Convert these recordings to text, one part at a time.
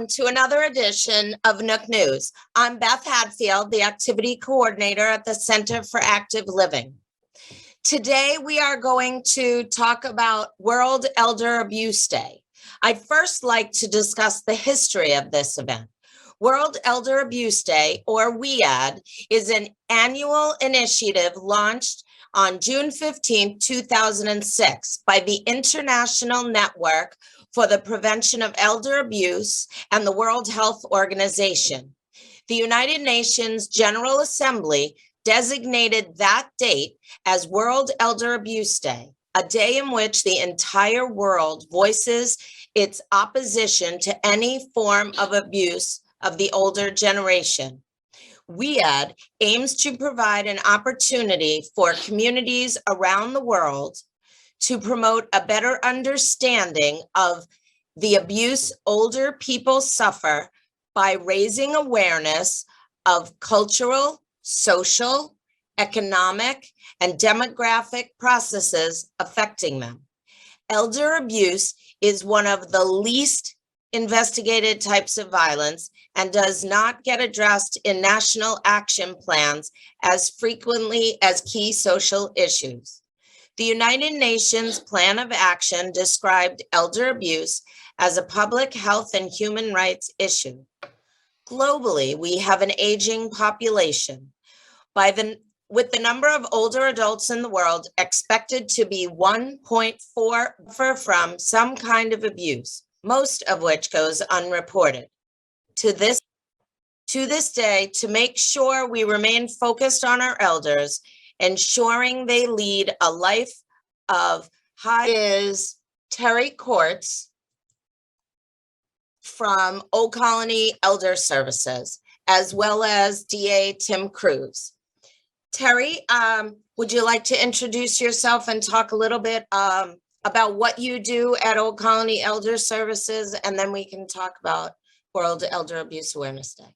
to another edition of Nook News. I'm Beth Hadfield, the Activity Coordinator at the Center for Active Living. Today, we are going to talk about World Elder Abuse Day. I'd first like to discuss the history of this event. World Elder Abuse Day, or WEAD, is an annual initiative launched on June 15, 2006 by the International Network for the Prevention of Elder Abuse and the World Health Organization. The United Nations General Assembly designated that date as World Elder Abuse Day, a day in which the entire world voices its opposition to any form of abuse of the older generation. WEAD aims to provide an opportunity for communities around the world to promote a better understanding of the abuse older people suffer by raising awareness of cultural, social, economic, and demographic processes affecting them. Elder abuse is one of the least investigated types of violence and does not get addressed in national action plans as frequently as key social issues. The United Nations Plan of Action described elder abuse as a public health and human rights issue. Globally, we have an aging population. With the number of older adults in the world expected to be 1.4 from some kind of abuse, most of which goes unreported. To this day, to make sure we remain focused on our elders, ensuring they lead a life of high is Terry Kourtz from Old Colony Elder Services, as well as DA Tim Cruz. Terry, would you like to introduce yourself and talk a little bit about what you do at Old Colony Elder Services, and then we can talk about World Elder Abuse Awareness Day.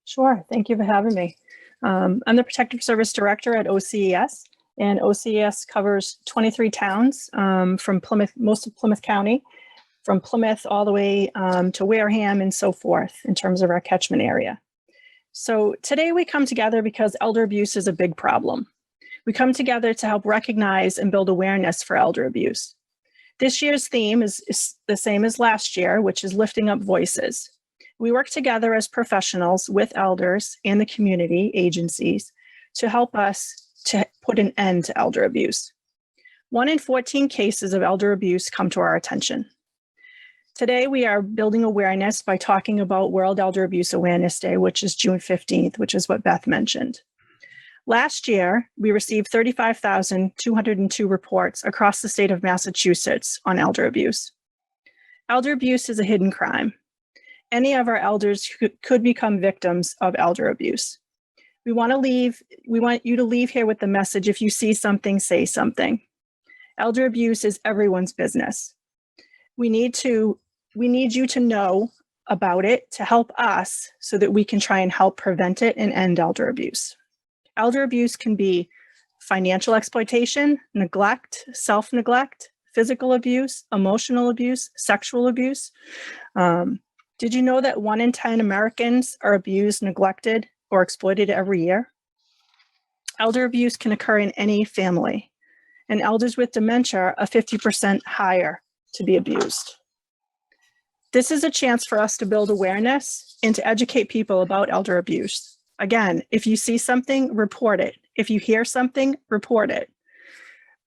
Sure, thank you for having me. I'm the Protective Service Director at OCES, and OCES covers 23 towns from Plymouth, most of Plymouth County, from Plymouth all the way to Wareham and so forth in terms of our catchment area. So today we come together because elder abuse is a big problem. We come together to help recognize and build awareness for elder abuse. This year's theme is the same as last year, which is lifting up voices. We work together as professionals with elders and the community agencies to help us to put an end to elder abuse. 1 in 14 cases of elder abuse come to our attention. Today, we are building awareness by talking about World Elder Abuse Awareness Day, which is June 15th, which is what Beth mentioned. Last year, we received 35,202 reports across the state of Massachusetts on elder abuse. Elder abuse is a hidden crime. Any of our elders could become victims of elder abuse. We want you to leave here with the message: if you see something, say something. Elder abuse is everyone's business. We need you to know about it to help us so that we can try and help prevent it and end elder abuse. Elder abuse can be financial exploitation, neglect, self-neglect, physical abuse, emotional abuse, sexual abuse. Did you know that 1 in 10 Americans are abused, neglected, or exploited every year? Elder abuse can occur in any family, and elders with dementia are 50% higher to be abused. This is a chance for us to build awareness and to educate people about elder abuse. Again, if you see something, report it. If you hear something, report it.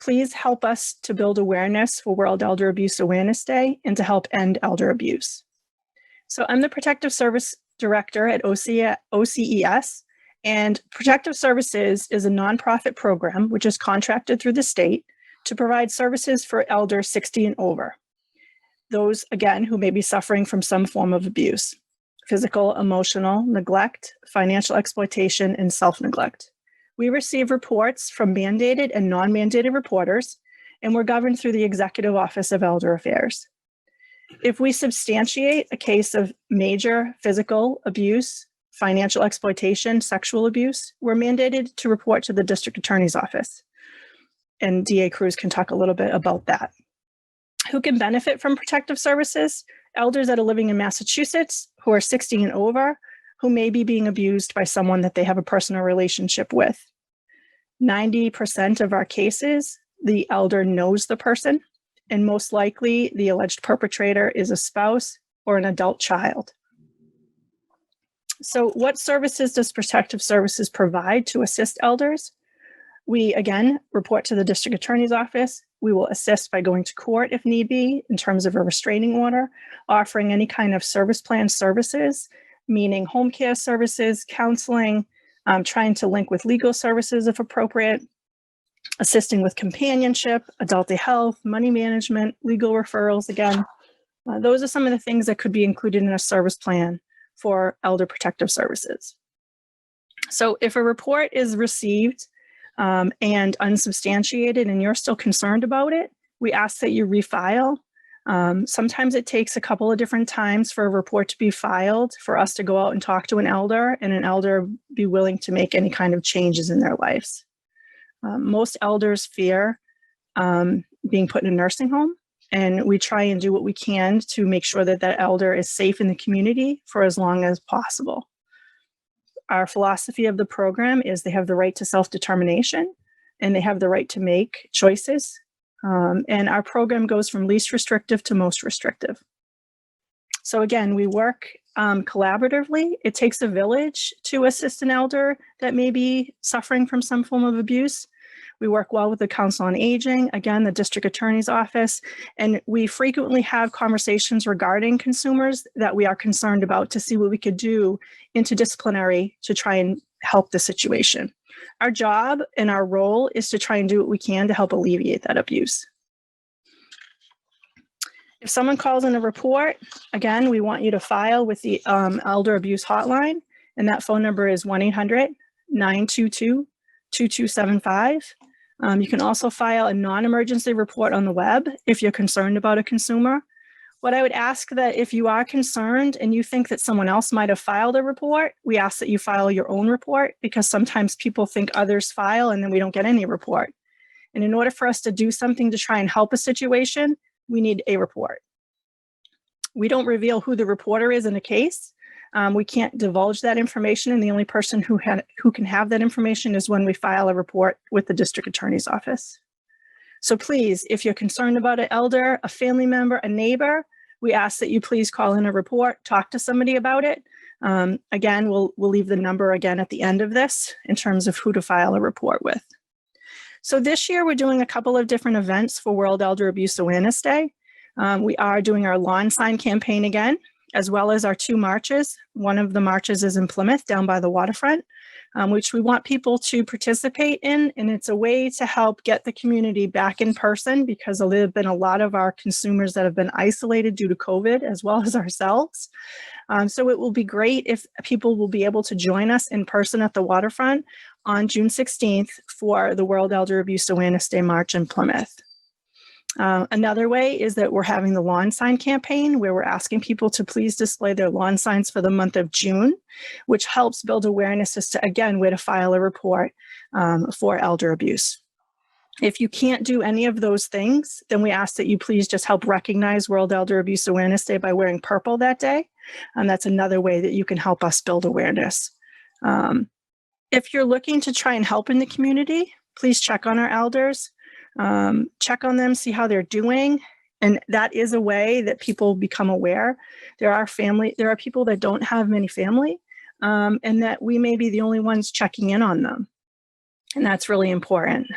Please help us to build awareness for World Elder Abuse Awareness Day and to help end elder abuse. So I'm the Protective Service Director at OCES, and Protective Services is a nonprofit program which is contracted through the state to provide services for elders 60 and over. Those, again, who may be suffering from some form of abuse: physical, emotional, neglect, financial exploitation, and self-neglect. We receive reports from mandated and non-mandated reporters, and we're governed through the Executive Office of Elder Affairs. If we substantiate a case of major physical abuse, financial exploitation, sexual abuse, we're mandated to report to the District Attorney's Office. And DA Cruz can talk a little bit about that. Who can benefit from protective services? Elders that are living in Massachusetts who are 60 and over who may be being abused by someone that they have a personal relationship with. 90% of our cases, the elder knows the person, and most likely the alleged perpetrator is a spouse or an adult child. So what services does Protective Services provide to assist elders? We, again, report to the district attorney's office. We will assist by going to court if need be in terms of a restraining order, offering any kind of service plan services, meaning home care services, counseling, trying to link with legal services if appropriate, assisting with companionship, adult health, money management, legal referrals. Again, those are some of the things that could be included in a service plan for Elder Protective Services. So if a report is received and unsubstantiated and you're still concerned about it, we ask that you refile. Sometimes it takes a couple of different times for a report to be filed for us to go out and talk to an elder and an elder be willing to make any kind of changes in their lives. Most elders fear being put in a nursing home, and we try and do what we can to make sure that that elder is safe in the community for as long as possible. Our philosophy of the program is they have the right to self-determination and they have the right to make choices. And our program goes from least restrictive to most restrictive. So again, we work collaboratively. It takes a village to assist an elder that may be suffering from some form of abuse. We work well with the Council on Aging, again, the district attorney's office, and we frequently have conversations regarding consumers that we are concerned about to see what we could do interdisciplinary to try and help the situation. Our job and our role is to try and do what we can to help alleviate that abuse. If someone calls in a report, again, we want you to file with the Elder Abuse Hotline, and that phone number is 1-800-922-2275. You can also file a non-emergency report on the web if you're concerned about a consumer. What I would ask that if you are concerned and you think that someone else might have filed a report, we ask that you file your own report, because sometimes people think others file and then we don't get any report. And in order for us to do something to try and help a situation, we need a report. We don't reveal who the reporter is in a case. We can't divulge that information, and the only person who can have that information is when we file a report with the district attorney's office. So please, if you're concerned about an elder, a family member, a neighbor, we ask that you please call in a report, talk to somebody about it. Again, we'll leave the number again at the end of this in terms of who to file a report with. So this year we're doing a couple of different events for World Elder Abuse Awareness Day. We are doing our lawn sign campaign again, as well as our 2 marches. One of the marches is in Plymouth, down by the waterfront, which we want people to participate in. And it's a way to help get the community back in person, because there have been a lot of our consumers that have been isolated due to COVID, as well as ourselves. So it will be great if people will be able to join us in person at the waterfront on June 16th for the World Elder Abuse Awareness Day March in Plymouth. Another way is that we're having the lawn sign campaign, where we're asking people to please display their lawn signs for the month of June, which helps build awareness as to, again, where to file a report for elder abuse. If you can't do any of those things, then we ask that you please just help recognize World Elder Abuse Awareness Day by wearing purple that day. And that's another way that you can help us build awareness. If you're looking to try and help in the community, please check on our elders. Check on them, see how they're doing. And that is a way that people become aware. There are people that don't have many family, and that we may be the only ones checking in on them. And that's really important.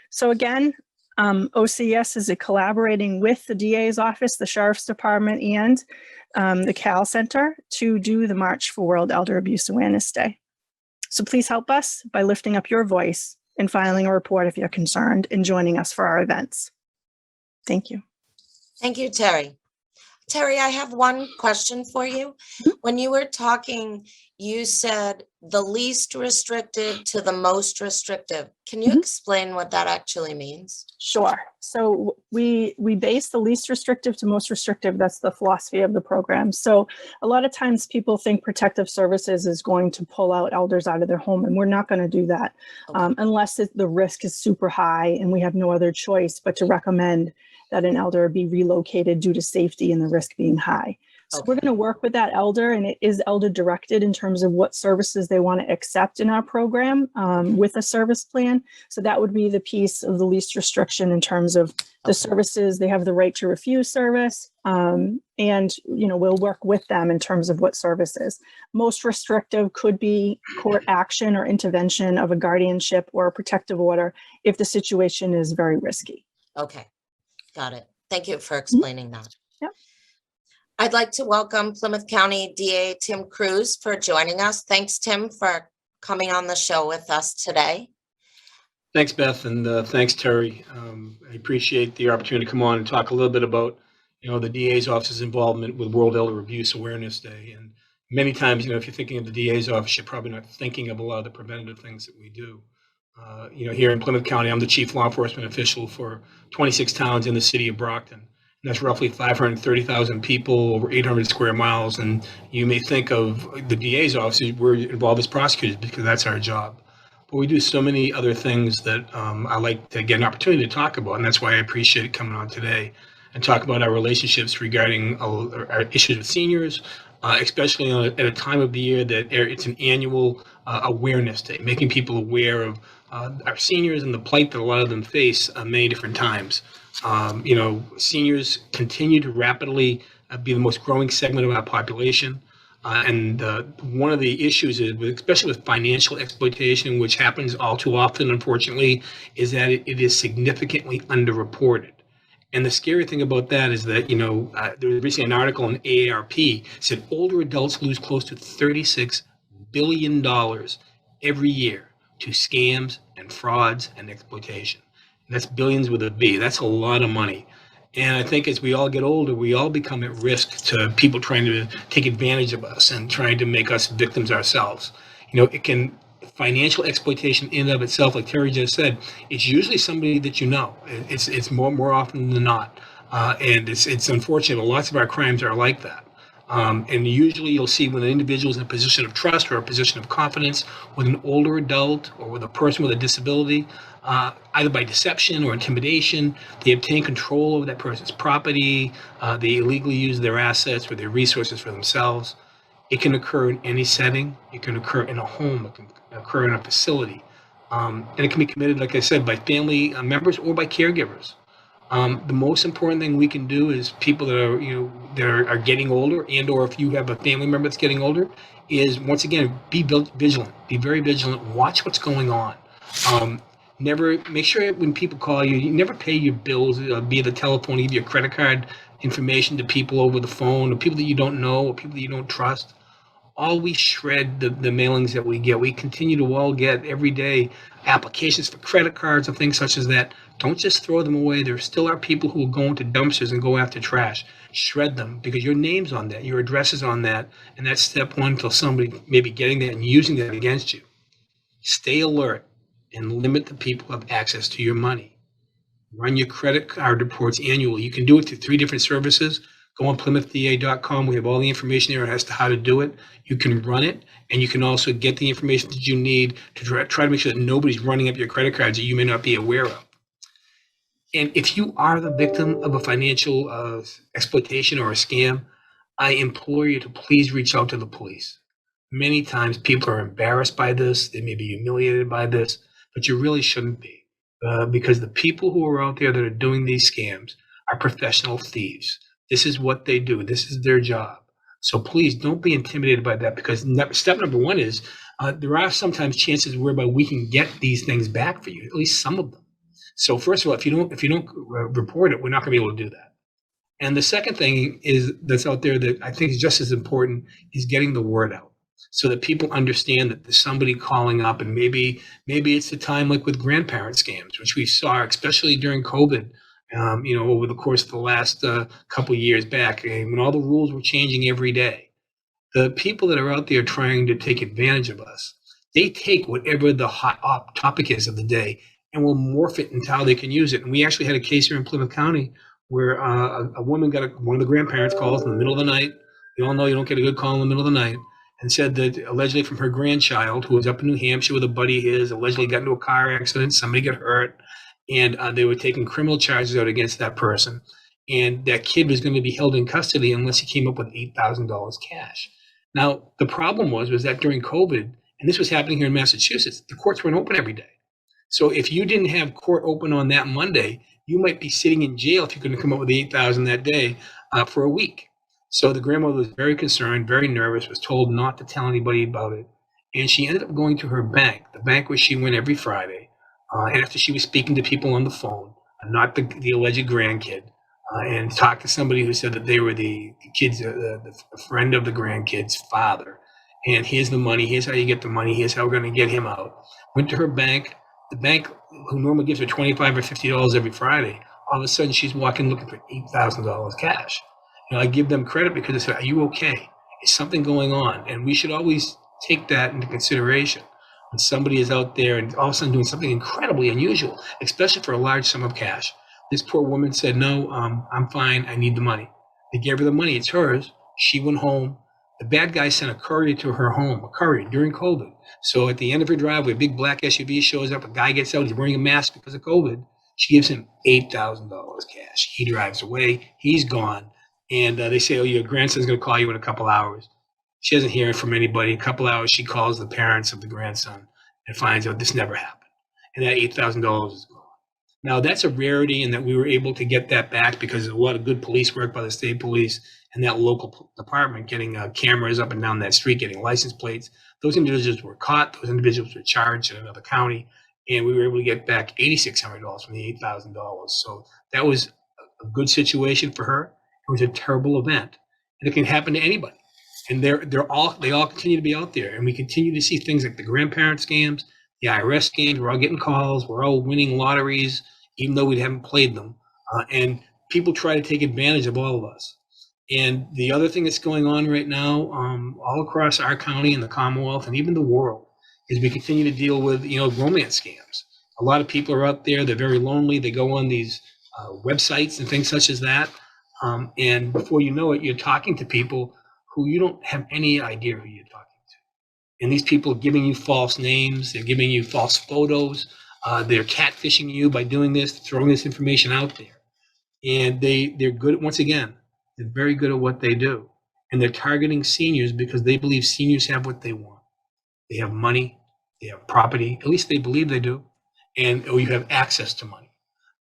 So again, OCS is collaborating with the DA's office, the Sheriff's Department, and the Cal Center to do the March for World Elder Abuse Awareness Day. So please help us by lifting up your voice and filing a report if you're concerned, and joining us for our events. Thank you. Thank you, Terry. Terry, I have one question for you. When you were talking, you said the least restrictive to the most restrictive. Can you explain what that actually means? Sure. So we base the least restrictive to most restrictive. That's the philosophy of the program. So a lot of times people think Protective Services is going to pull out elders out of their home, and we're not going to do that unless the risk is super high and we have no other choice but to recommend that an elder be relocated due to safety and the risk being high. So we're Okay. going to work with that elder, and it is elder directed in terms of what services they want to accept in our program with a service plan. So that would be the piece of the least restriction in terms of the Okay. services. They have the right to refuse service, and we'll work with them in terms of what services. Most restrictive could be court action or intervention of a guardianship or a protective order if the situation is very risky. Okay. Got it. Thank you for explaining that. Yep. I'd like to welcome Plymouth County DA Tim Cruz for joining us. Thanks, Tim, for coming on the show with us today. Thanks, Beth, and thanks, Terry. I appreciate the opportunity to come on and talk a little bit about, the DA's office's involvement with World Elder Abuse Awareness Day. And many times, if you're thinking of the DA's office, you're probably not thinking of a lot of the preventative things that we do. Here in Plymouth County, I'm the chief law enforcement official for 26 towns in the city of Brockton. And that's roughly 530,000 people, over 800 square miles. And you may think of the DA's office, we're involved as prosecutors because that's our job. But we do so many other things that I like to get an opportunity to talk about. And that's why I appreciate coming on today and talk about our relationships regarding our issues with seniors, especially at a time of the year that it's an annual awareness day, making people aware of our seniors and the plight that a lot of them face many different times. Seniors continue to rapidly be the most growing segment of our population. And one of the issues is, especially with financial exploitation, which happens all too often, unfortunately, is that it is significantly underreported. And the scary thing about that is that, there was recently an article in AARP said older adults lose close to $36 billion every year to scams and frauds and exploitation. And that's billions with a B. That's a lot of money. And I think as we all get older, we all become at risk to people trying to take advantage of us and trying to make us victims ourselves. Financial exploitation in and of itself, like Terry just said, it's usually somebody that you know. It's more often than not. And it's unfortunate, but lots of our crimes are like that. And usually you'll see when an individual is in a position of trust or a position of confidence with an older adult or with a person with a disability, either by deception or intimidation, they obtain control over that person's property, they illegally use their assets or their resources for themselves. It can occur in any setting. It can occur in a home. It can occur in a facility. And it can be committed, like I said, by family members or by caregivers. The most important thing we can do is people that are getting older, and or if you have a family member that's getting older, is once again be vigilant. Be very vigilant. Watch what's going on. Never make sure when people call you, you never pay your bills via the telephone, give your credit card information to people over the phone, or people that you don't know, or people that you don't trust. Always shred the mailings that we get. We continue to all get every day applications for credit cards and things such as that. Don't just throw them away. There still are people who will go into dumpsters and go after trash. Shred them because your name's on that, your address is on that, and that's step one till somebody maybe getting that and using that against you. Stay alert and limit the people who have access to your money. Run your credit card reports annually. You can do it through 3 different services. Go on PlymouthDA.com. We have all the information there as to how to do it. You can run it, and you can also get the information that you need to try to make sure that nobody's running up your credit cards that you may not be aware of. And if you are the victim of a financial exploitation or a scam, I implore you to please reach out to the police. Many times people are embarrassed by this. They may be humiliated by this, but you really shouldn't be. Because the people who are out there that are doing these scams are professional thieves. This is what they do. This is their job. So please don't be intimidated by that, because step number one is there are sometimes chances whereby we can get these things back for you, at least some of them. So first of all, if you don't report it, we're not going to be able to do that. And the second thing is that's out there that I think is just as important is getting the word out, so that people understand that there's somebody calling up, and maybe it's the time like with grandparent scams, which we saw especially during COVID, over the course of the last couple of years back, when all the rules were changing every day. The people that are out there trying to take advantage of us, they take whatever the hot topic is of the day and will morph it into how they can use it. And we actually had a case here in Plymouth County where a woman got one of the grandparents calls in the middle of the night. We all know you don't get a good call in the middle of the night. And said that allegedly from her grandchild, who was up in New Hampshire with a buddy of his, allegedly got into a car accident, somebody got hurt, and they were taking criminal charges out against that person. and that kid was going to be held in custody unless he came up with $8,000 cash. Now, the problem was that during COVID, and this was happening here in Massachusetts, the courts weren't open every day. So if you didn't have court open on that Monday, you might be sitting in jail if you couldn't come up with the 8,000 that day for a week. So the grandmother was very concerned, very nervous, was told not to tell anybody about it. And she ended up going to her bank, the bank where she went every Friday, after she was speaking to people on the phone, not the alleged grandkid, and talked to somebody who said that they were the kids, the friend of the grandkid's father. And here's the money, here's how you get the money, here's how we're going to get him out. Went to her bank. The bank, who normally gives her $25 or $50 every Friday, all of a sudden she's walking looking for $8,000 cash. I give them credit because they said, "Are you okay? Is something going on?" And we should always take that into consideration when somebody is out there and all of a sudden doing something incredibly unusual, especially for a large sum of cash. This poor woman said, "No, I'm fine. I need the money." They gave her the money. It's hers. She went home. The bad guy sent a courier to her home, a courier during COVID. So at the end of her driveway, a big black SUV shows up. A guy gets out. He's wearing a mask because of COVID. She gives him $8,000 cash. He drives away. He's gone. And they say, "Oh, your grandson's going to call you in a couple hours." She doesn't hear from anybody. In a couple hours, she calls the parents of the grandson and finds out this never happened. And that $8,000 is gone. Now, that's a rarity in that we were able to get that back because of a lot of good police work by the state police and that local department getting cameras up and down that street, getting license plates. Those individuals were caught. Those individuals were charged in another county. And we were able to get back $8,600 from the $8,000. So that was a good situation for her. It was a terrible event, and it can happen to anybody. And they all continue to be out there, and we continue to see things like the grandparent scams, the IRS scams. We're all getting calls. We're all winning lotteries, even though we haven't played them. And people try to take advantage of all of us. And the other thing that's going on right now, all across our county and the Commonwealth and even the world, is we continue to deal with romance scams. A lot of people are out there. They're very lonely. They go on these websites and things such as that. And before you know it, you're talking to people who you don't have any idea who you're talking to. And these people are giving you false names. They're giving you false photos. They're catfishing you by doing this, throwing this information out there. And they're good, once again, they're very good at what they do. And they're targeting seniors because they believe seniors have what they want. They have money, they have property, at least they believe they do, or you have access to money.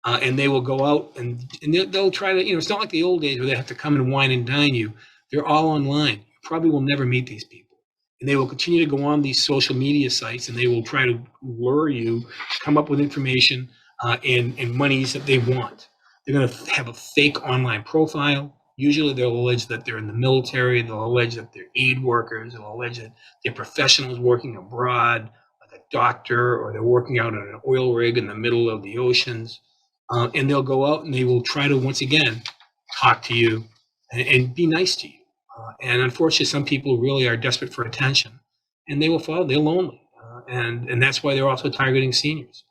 And they will go out and they'll try to, it's not like the old days where they have to come and wine and dine you. They're all online. You probably will never meet these people. And they will continue to go on these social media sites and they will try to lure you to come up with information and monies that they want. They're going to have a fake online profile. Usually they'll allege that they're in the military. They'll allege that they're aid workers. They'll allege that they're professionals working abroad, like a doctor, or they're working out on an oil rig in the middle of the oceans. And they'll go out and they will try to, once again, talk to you and be nice to you. And unfortunately, some people really are desperate for attention and they will fall. They're lonely. And that's why they're also targeting seniors.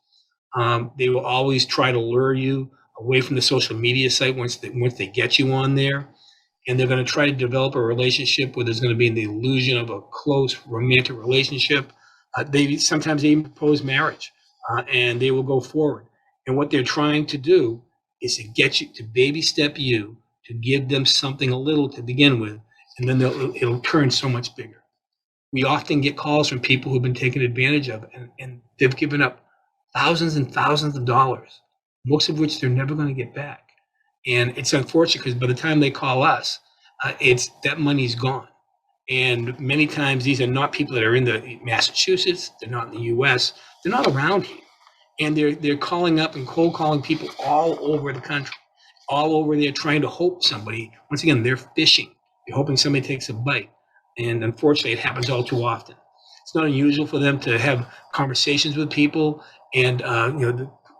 They will always try to lure you away from the social media site once they get you on there. And they're going to try to develop a relationship where there's going to be the illusion of a close romantic relationship. Sometimes they even propose marriage and they will go forward. And what they're trying to do is to get you to baby step you to give them something a little to begin with, and then it'll turn so much bigger. We often get calls from people who've been taken advantage of, and they've given up thousands and thousands of dollars, most of which they're never going to get back. And it's unfortunate because by the time they call us, that money's gone. And many times these are not people that are in the Massachusetts, they're not in the U.S., they're not around here. And they're calling up and cold calling people all over the country, all over there trying to hope somebody, once again, they're fishing. They're hoping somebody takes a bite. And unfortunately, it happens all too often. It's not unusual for them to have conversations with people and,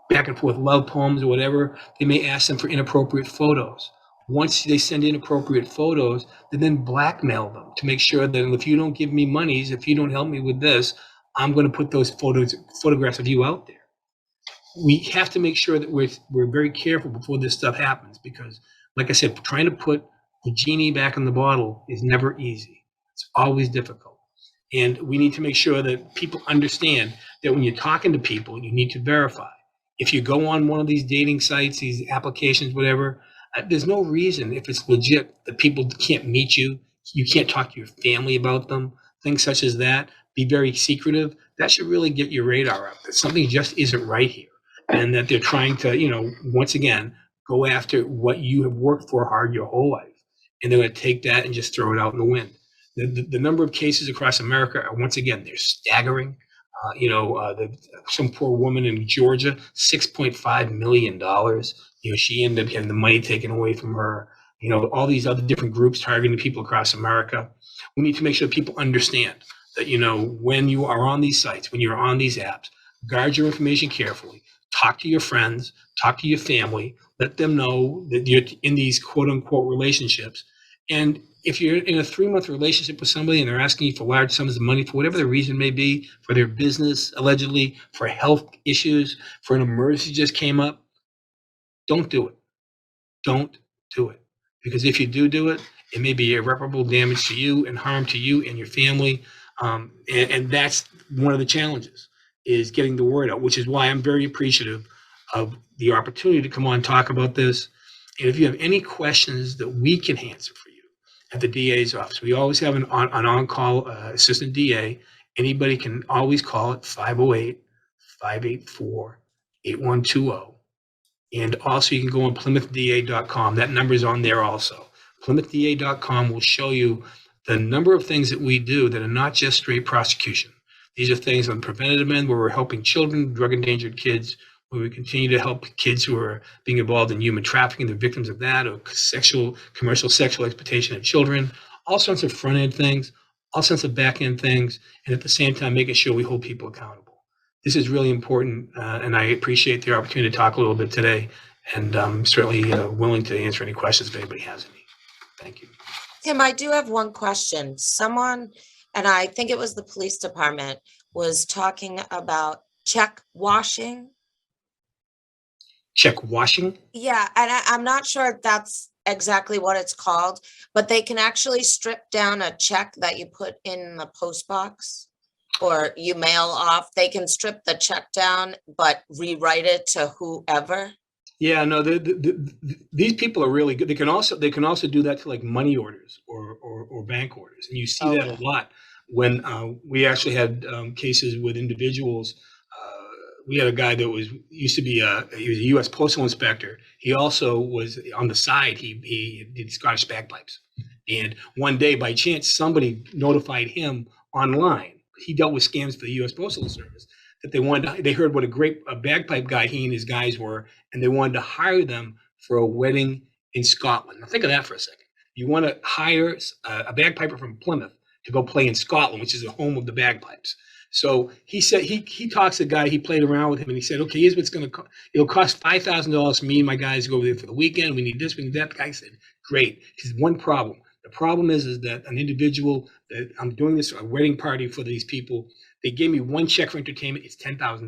back and forth love poems or whatever. They may ask them for inappropriate photos. Once they send inappropriate photos, they then blackmail them to make sure that if you don't give me monies, if you don't help me with this, I'm going to put those photographs of you out there. We have to make sure that we're very careful before this stuff happens because, like I said, trying to put the genie back in the bottle is never easy. It's always difficult. And we need to make sure that people understand that when you're talking to people, you need to verify. If you go on one of these dating sites, these applications, whatever, There's no reason, if it's legit, that people can't meet you. You can't talk to your family about them. Things such as that. Be very secretive. That should really get your radar up. That something just isn't right here, and that they're trying to, once again, go after what you have worked for hard your whole life, and they're going to take that and just throw it out in the wind. The number of cases across America are, once again, they're staggering. Some poor woman in Georgia, $6.5 million. She ended up getting the money taken away from her. All these other different groups targeting people across America. We need to make sure people understand that, when you are on these sites, when you're on these apps, guard your information carefully. Talk to your friends, talk to your family, let them know that you're in these quote unquote relationships. And if you're in a 3-month relationship with somebody and they're asking you for large sums of money for whatever the reason may be, for their business, allegedly, for health issues, for an emergency just came up, don't do it. Don't do it. Because if you do it, it may be irreparable damage to you and harm to you and your family. And that's one of the challenges, is getting the word out, which is why I'm very appreciative of the opportunity to come on and talk about this. And if you have any questions that we can answer for you at the DA's office, we always have an on-call assistant DA. Anybody can always call it 508-584-8120. And also you can go on PlymouthDA.com. That number is on there also. PlymouthDA.com will show you the number of things that we do that are not just straight prosecution. These are things on preventative end where we're helping children, drug endangered kids, where we continue to help kids who are being involved in human trafficking, the victims of that, or commercial sexual exploitation of children, all sorts of front end things, all sorts of back end things, and at the same time making sure we hold people accountable. This is really important, and I appreciate the opportunity to talk a little bit today, and I'm certainly willing to answer any questions if anybody has any. Thank you. Tim, I do have one question. Someone, and I think it was the police department, was talking about check washing. Check washing? Yeah, and I'm not sure if that's exactly what it's called, but they can actually strip down a check that you put in the post box or you mail off. They can strip the check down, but rewrite it to whoever. Yeah, no, these people are really good. They can also do that to like money orders or bank orders, and you see that a lot when we actually had cases with individuals. We had a guy that used to be he was a U.S. postal inspector. He also was on the side. He did Scottish bagpipes, and one day by chance somebody notified him online. He dealt with scams for the U.S. Postal Service. That they heard what a great bagpipe guy he and his guys were, and they wanted to hire them for a wedding in Scotland. Now think of that for a second. You want to hire a bagpiper from Plymouth to go play in Scotland, which is the home of the bagpipes. So he said he talks to the guy, he played around with him, and he said, okay, here's what's going to cost. It'll cost $5,000 for me and my guys to go over there for the weekend. We need this, we need that. The guy said, great. Because one problem. The problem is that an individual that I'm doing this a wedding party for these people. They gave me one check for entertainment. It's $10,000.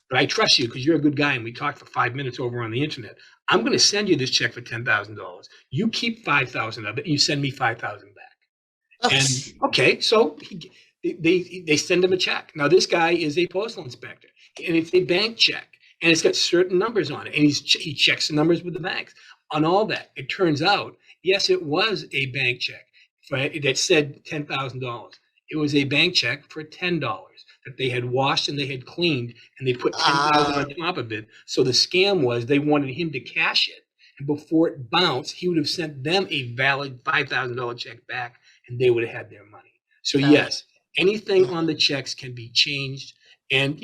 But I trust you because you're a good guy and we talked for 5 minutes over on the internet. I'm going to send you this check for $10,000. You keep $5,000 of it and you send me $5,000 back. And okay, so they send him a check. Now this guy is a postal inspector and it's a bank check and it's got certain numbers on it. And he checks the numbers with the banks on all that. It turns out, yes, it was a bank check that said $10,000. It was a bank check for $10 that they had washed and they had cleaned, and they put $10,000 on top of it. So the scam was they wanted him to cash it, and before it bounced, he would have sent them a valid $5,000 check back, and they would have had their money. So yes, anything on the checks can be changed. And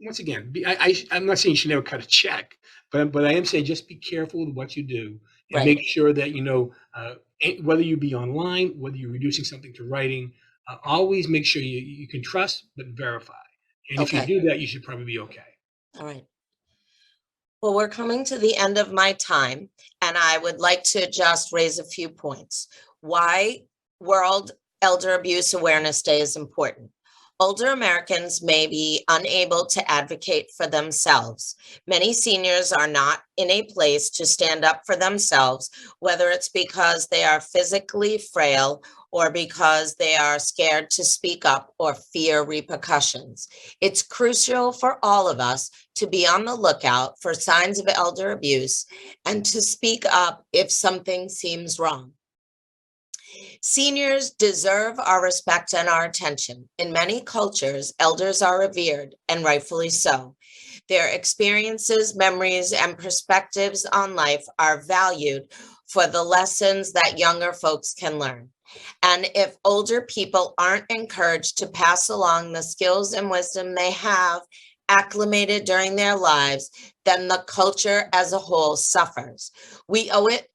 once again, I'm not saying you should never cut a check, but I am saying just be careful with what you do and make sure that whether you be online, whether you're reducing something to writing. Always make sure you can trust, but verify. And if you do that, you should probably be okay. All right. Well, we're coming to the end of my time, and I would like to just raise a few points. Why World Elder Abuse Awareness Day is important. Older Americans may be unable to advocate for themselves. Many seniors are not in a place to stand up for themselves, whether it's because they are physically frail or because they are scared to speak up or fear repercussions. It's crucial for all of us to be on the lookout for signs of elder abuse and to speak up if something seems wrong. Seniors deserve our respect and our attention. In many cultures, elders are revered, and rightfully so. Their experiences, memories, and perspectives on life are valued for the lessons that younger folks can learn. And if older people aren't encouraged to pass along the skills and wisdom they have acclimated during their lives, then the culture as a whole suffers. We owe it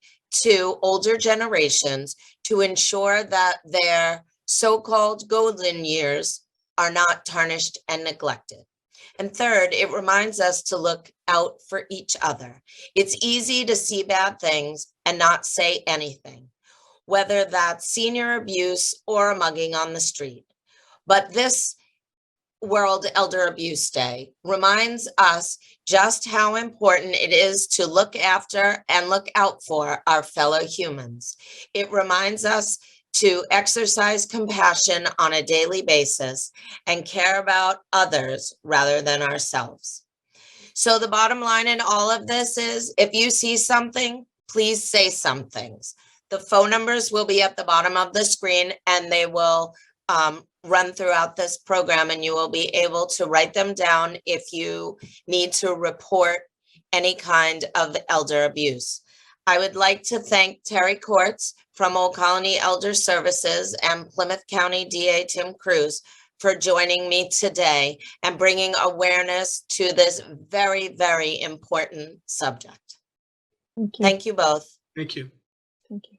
to older generations to ensure that their so-called golden years are not tarnished and neglected. And third, it reminds us to look out for each other. It's easy to see bad things and not say anything, whether that's senior abuse or a mugging on the street. But this World Elder Abuse Day reminds us just how important it is to look after and look out for our fellow humans. It reminds us to exercise compassion on a daily basis and care about others rather than ourselves. So the bottom line in all of this is, if you see something, please say some things. The phone numbers will be at the bottom of the screen, and they will run throughout this program, and you will be able to write them down if you need to report any kind of elder abuse. I would like to thank Terry Kourtz from Old Colony Elder Services and Plymouth County DA Tim Cruz for joining me today and bringing awareness to this very, very important subject. Thank you. Thank you both. Thank you. Thank you.